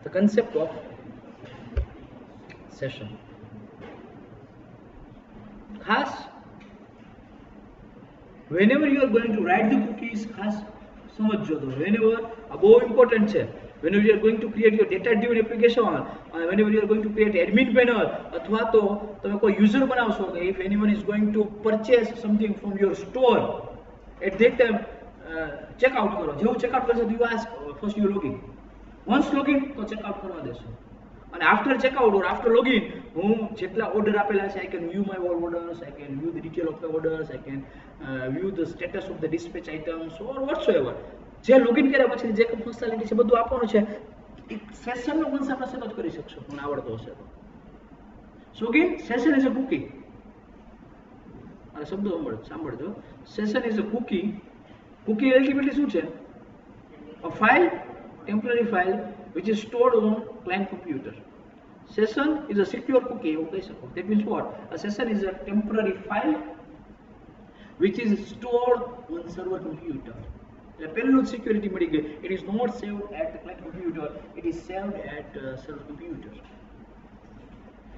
the concept of session. ખાસ whenever you are going to write the cookies, ખાસ સમજજો તો whenever આ બહુ ઇમ્પોર્ટન્ટ છે. Whenever you are going to create your data driven application, whenever you are going to create admin panel, અથવા તો તમે કોઈ user બનાવશો કે if anyone is going to purchase something from your store, at that time check out કરો. જેવું check out કરશો you ask first you login. Once login તો check out કરવા દેશો. અને after checkout or after login હું જેટલા order આપેલા છે I can view my all orders, I can view the detail of the orders, I can view the status of the dispatch items or whatsoever. જે login કર્યા પછી જે functionality છે બધું આપવાનું છે. એક સેશનનો કોન્સેપ્ટ હશે તો જ કરી શકશો, મને આવડતો હશે તો. So again session is a cookie. આ શબ્દો સાંભળજો. Session is a cookie. Cookie ultimately શું છે? A file, temporary file which is stored on client computer. Session is a secure cookie. Okay, so that means what? A session is a temporary file which is stored on server computer. The payload security madi gayi. It is not saved at the client computer. It is saved at server computer.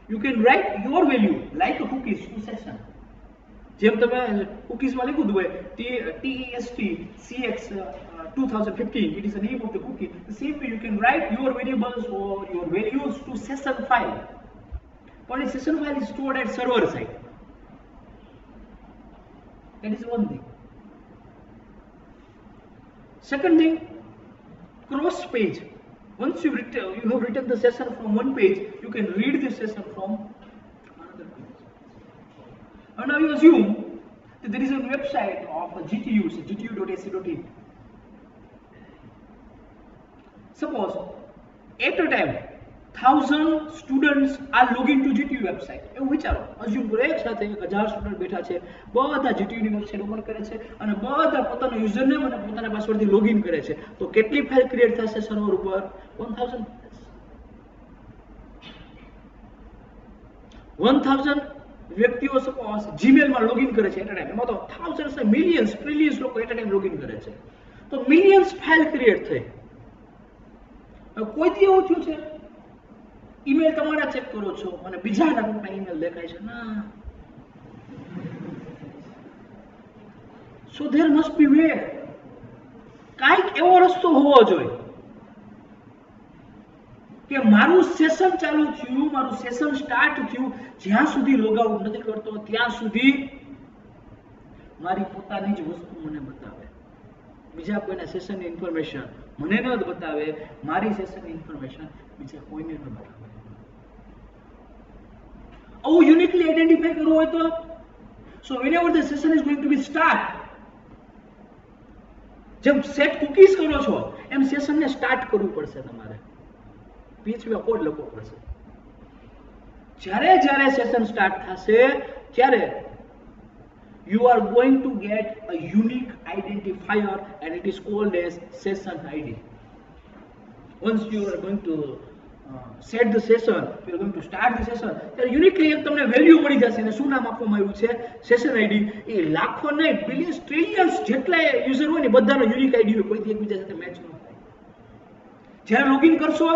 You can write your value like a cookies to session. જેમ તમે કુકીઝમાં લખ્યું હોય TEST CX 2015, it is the name of the cookie. The same way you can write your variables or your values to session file. But a session file is stored at server side. That is one thing. Second thing, cross page. Once you have written the session from one page, you can read the session from another page. And now you assume that there is a website of a GTU, gtu.ac.in. Suppose at a time 1000 students are logging to GTU website. એવું વિચારો, assume કરો એક સાથે 1000 student બેઠા છે, બધા GTU ની website open કરે છે અને બધા પોતાના યુઝરનેમ અને પોતાના પાસવર્ડથી લોગિન કરે છે. તો કેટલી ફાઇલ ક્રિએટ થશે સર્વર ઉપર? 1000 વ્યક્તિઓ સપોઝ જીમેલ માં લોગિન કરે છે એટ અ ટાઈમ. એમાં તો થાઉઝન્ડ્સ ને મિલિયન્સ ટ્રિલિયન્સ લોકો એટ અ ટાઈમ લોગિન કરે છે. તો મિલિયન્સ ફાઇલ ક્રિએટ થઈ. કોઈ દી એવું થયું છે ઈમેલ તમારા ચેક કરો છો અને બીજાના કોઈના ઈમેલ દેખાય છે ના? સો ધેર મસ્ટ બી વે. કાંઈક એવો રસ્તો હોવો જોઈએ કે મારું સેશન ચાલુ થયું, મારું સેશન સ્ટાર્ટ થયું, જ્યાં સુધી લોગ આઉટ નથી કરતો ત્યાં સુધી મારી પોતાની જ વસ્તુ મને બતાવે. બીજા કોઈના સેશનની ઇન્ફોર્મેશન મને ન બતાવે, મારી સેશનની ઇન્ફોર્મેશન બીજા કોઈને ન બતાવે. આવું યુનિકલી આઈડેન્ટિફાઈ કરવું હોય તો સો whenever the session is going to be start, જેમ સેટ કુકીઝ કરો છો એમ સેશનને સ્ટાર્ટ કરવું પડશે. તમારે PHP માં કોડ લખવો પડશે. જ્યારે જ્યારે સેશન સ્ટાર્ટ થશે ત્યારે you are going to get a unique identifier and it is called as session ID. Once you are going to set the session, you are going to start the session, ત્યારે uniquely એક તમને value મળી જશે અને શું નામ આપવામાં આવ્યું છે? Session ID. એ લાખો નહીં, બિલિયન્સ ટ્રિલિયન્સ જેટલા યુઝર હોય ને બધાનો યુનિક આઈડી હોય, કોઈથી એકબીજા સાથે મેચ ન થાય. જ્યારે લોગિન કરશો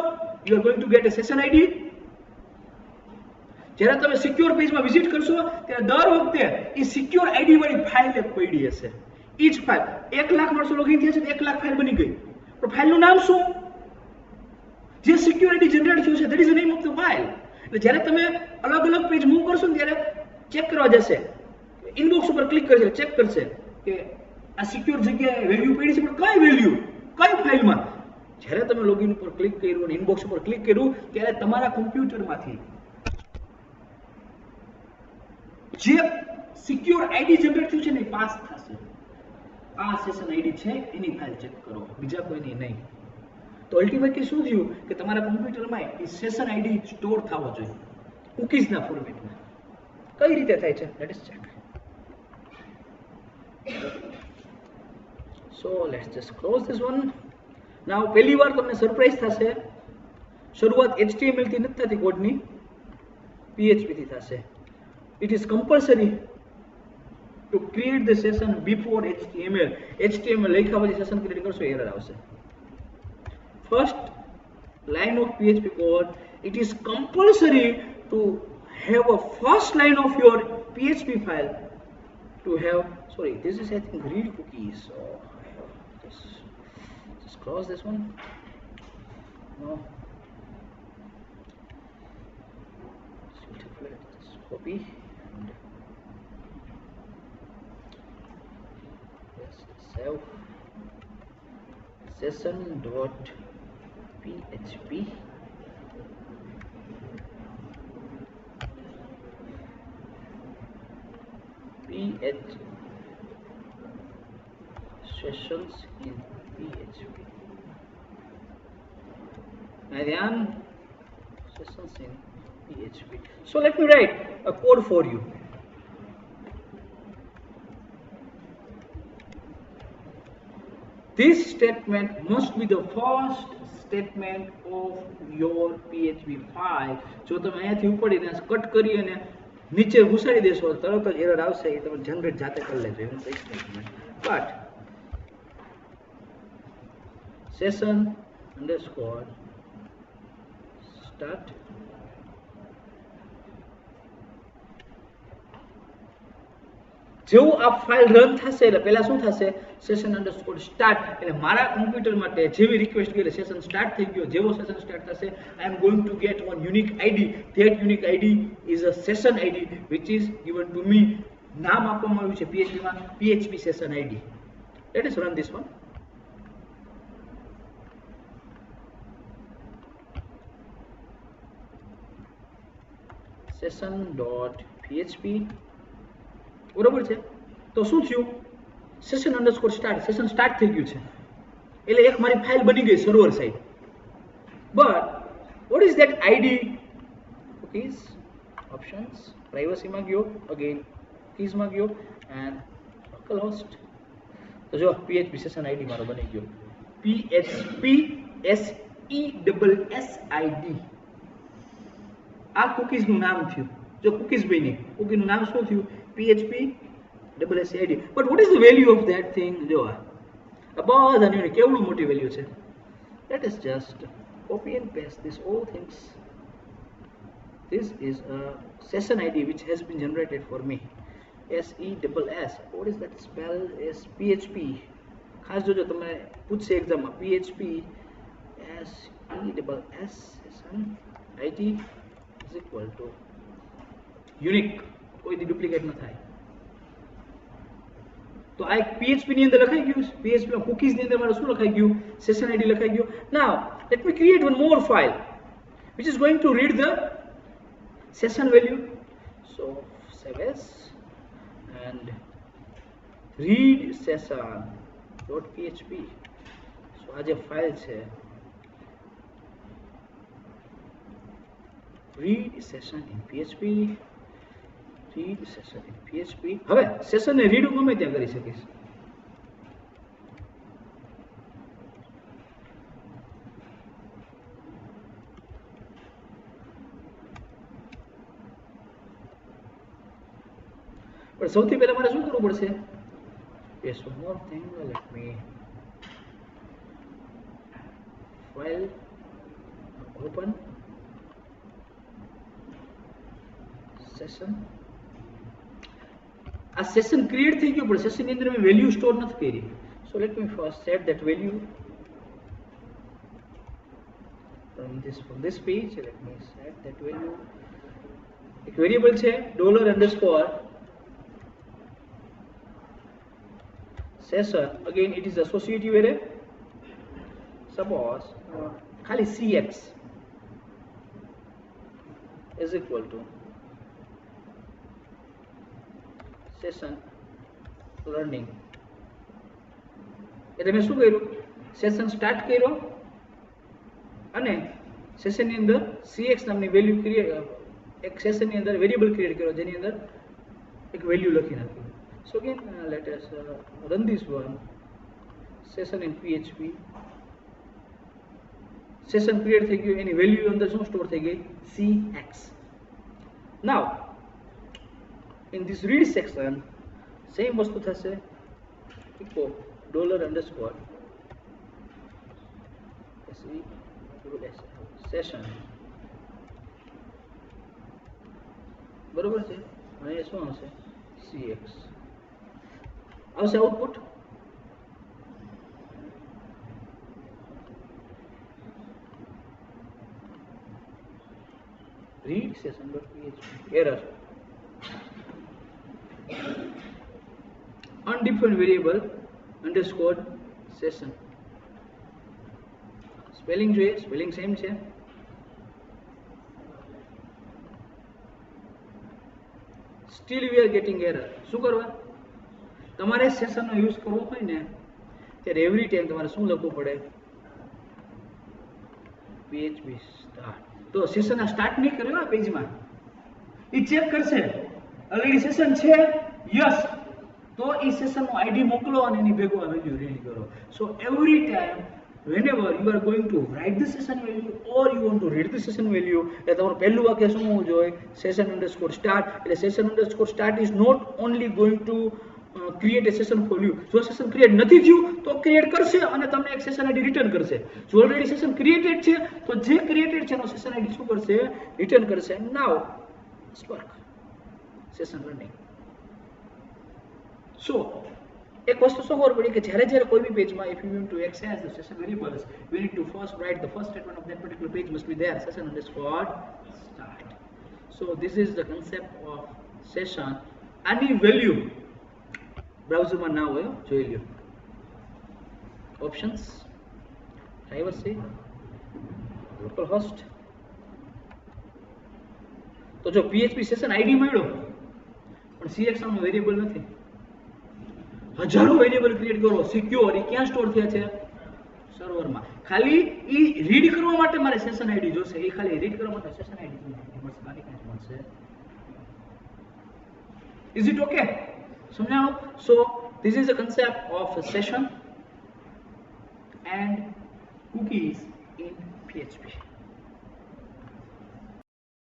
you are going to get a session ID. જ્યારે તમે સિક્યોર પેજમાં વિઝિટ કરશો ત્યારે દર વખતે એ સિક્યોર આઈડી વાળી ફાઇલ એક પડી હશે. ઈચ ફાઇલ 1 લાખ માણસો લોગિન થયા છે તો 1 લાખ ફાઇલ બની ગઈ. પણ ફાઇલનું નામ શું? જે સિક્યોર આઈડી જનરેટ થયું છે that is the name of the file. એટલે જ્યારે તમે અલગ અલગ પેજ મૂવ કરશો ને ત્યારે ચેક કરવા જશે, ઇનબોક્સ ઉપર ક્લિક કરશે, ચેક કરશે કે આ સિક્યોર જગ્યાએ વેલ્યુ પડી છે, પણ કઈ વેલ્યુ, કઈ ફાઇલમાં? જ્યારે તમે લોગિન ઉપર ક્લિક કર્યું અને ઇનબોક્સ ઉપર ક્લિક કર્યું ત્યારે તમારા કોમ્પ્યુટરમાંથી જે સિક્યોર આઈડી જનરેટ થયું છે ને પાસ થશે. આ સેશન આઈડી છે એની ફાઇલ ચેક કરો, બીજા કોઈની નહીં. તો અલ્ટિમેટલી શું થયું કે તમારા કોમ્પ્યુટરમાં એ સેશન આઈડી સ્ટોર થવો જોઈએ કુકીઝના ફોર્મેટમાં. કઈ રીતે થાય છે? Let us check. So let's just close this one. Now પહેલી વાર તમને સરપ્રાઈઝ થશે, શરૂઆત HTML થી નથી થતી કોડની, PHP થી થશે. It is compulsory to create the session before HTML. HTML લખ્યા પછી સેશન ક્રિએટ કરશો એરર આવશે. First line of PHP code, it is compulsory to have a first line of your PHP file to have, sorry, this is I think read cookies. Oh, I have just cross this one. No. Just copy and save session.php sessions in PHP. Marianne, sessions in PHP. So let me write a code for you. This statement must be the first statement of your PHP file. જો તમે અહીંયાથી ઉપાડીને cut કરી અને નીચે ઘુસાડી દેશો તરત જ એરર આવશે એ તમે જનરેટ જાતે કરી લેજો એવું કહીશ નહીં. બટ session underscore start જેવું આ ફાઇલ રન થશે એટલે પહેલા શું થશે સેશન અંડરસ્કોર સ્ટાર્ટ એટલે મારા કમ્પ્યુટર માટે જેવી રિક્વેસ્ટ કરી સેશન સ્ટાર્ટ થઈ ગયો જેવો સેશન સ્ટાર્ટ થશે I am going to get one unique ID that unique ID is a session ID which is given to me નામ આપવામાં આવ્યું છે PHP માં PHP session ID. Let us run this one. session.php બરોબર છે. તો શું થયું session underscore start session start થઈ ગયું છે એટલે એક મારી ફાઇલ બની ગઈ server side. But what is that ID? Cookies options પ્રાઇવસીમાં ગયો અગેન કીઝમાં ગયો એન્ડ લોકલ હોસ્ટ. તો જો PHP સેશન આઈડી મારો બની ગયો PHP SESSID. આ કૂકીઝ નું નામ થયું. જો કૂકીઝ બની કૂકી નું નામ શું થયું PHP SESSID. But what is the value of that thing? જો આ બધાની કેવડું મોટી વેલ્યુ છે. Let us just copy and paste this all things. This is a session ID which has been generated for me. SESS. What is that spell? Is PHP. ખાસ જોજો તમે પૂછશે એક્ઝામમાં PHP SESS session ID is equal to unique. કોઈ દી duplicate ન થાય. તો આ એક PHP ની અંદર લખાઈ ગયું PHP માં કૂકીઝ ની અંદર મારું શું લખાઈ ગયું સેશન આઈડી લખાઈ ગયું. Now let me create one more file which is going to read the session value. So save as and read session.php. so આ જે ફાઇલ છે read session in PHP read session in PHP. હવે session ને read ગમે ત્યાં કરી શકીશ. પણ સૌથી પહેલા મારે શું કરવું પડશે? yes one more thing, let me file open session. આ સેશન ક્રિએટ થઈ ગયું પણ સેશન ની અંદર મેં વેલ્યુ સ્ટોર નથી કરી. So let me first set that value from this page. Let me set that value. એક વેરિયેબલ છે $_ session. Again it is associative array. Suppose ખાલી cx is equal to session learning. એટલે મેં શું કર્યું session start કર્યો અને session ની અંદર cx નામની વેલ્યુ ક્રિએટ એક સેશન ની અંદર વેરિયેબલ ક્રિએટ કર્યો જેની અંદર એક વેલ્યુ લખી નાખી. સો again late us run this one session in PHP. Session create થઈ ગયું એની વેલ્યુ અંદર શું સ્ટોર થઈ ગઈ cx. Now in this read section same વસ્તુ થશે echo $_ સેશન બરોબર છે અને એ શું આવશે cx આવશે output read session.php error undefined variable underscore session spelling જોઈએ સ્પેલિંગ સેમ છે still we are getting error શું કરવા તમારે સેશનનો યુઝ કરવો હોય ને ત્યારે એવરી ટાઈમ તમારે શું લખવું પડે php start તો સેશન સ્ટાર્ટ નહીં કર્યો આ પેજમાં એ ચેક કરશે ઓલરેડી સેશન છે યસ તો એ સેશનનો આઈડી મોકલો અને એની ભેગો આ વેલ્યુ રેડી કરો so every time whenever you are going to write the session value or you want to read the session value એટલે તમારું પહેલું વાક્ય શું હોવું જોઈએ session_start એટલે session_start is not only going to create a session for you જો session create નથી થયું તો ક્રિએટ કરશે અને તમને એક સેશન આઈડી રિટર્ન કરશે જો ઓલરેડી સેશન ક્રિએટેડ છે તો જે ક્રિએટેડ છે એનો સેશન આઈડી શું કરશે રિટર્ન કરશે નાઉ સ્પાર્ક સેશન રનિંગ સો એક વસ્તુ શું ખબર પડી કે જ્યારે કોઈ બી પેજમાં if you want to access the session variables we need to first write the first statement of that particular page must be there session_start so this is the concept of session any value બ્રાઉઝરમાં ના હોય જોઈ લ્યો options privacy local host તો જો PHP session ID મળ્યો પણ cx નામનો વેરિયેબલ નથી હજારો વેરિયેબલ ક્રિએટ કરો સિક્યોર એ ક્યાં સ્ટોર થયા છે સર્વરમાં ખાલી ઈ રીડ કરવા માટે મારે સેશન આઈડી જોશે એ ખાલી રીડ કરવા માટે સેશન આઈડી મળશે બાકી કાંઈ મળશે ઇઝ ઇટ ઓકે સમજાણો so this is the concept of a session and cookies in PHP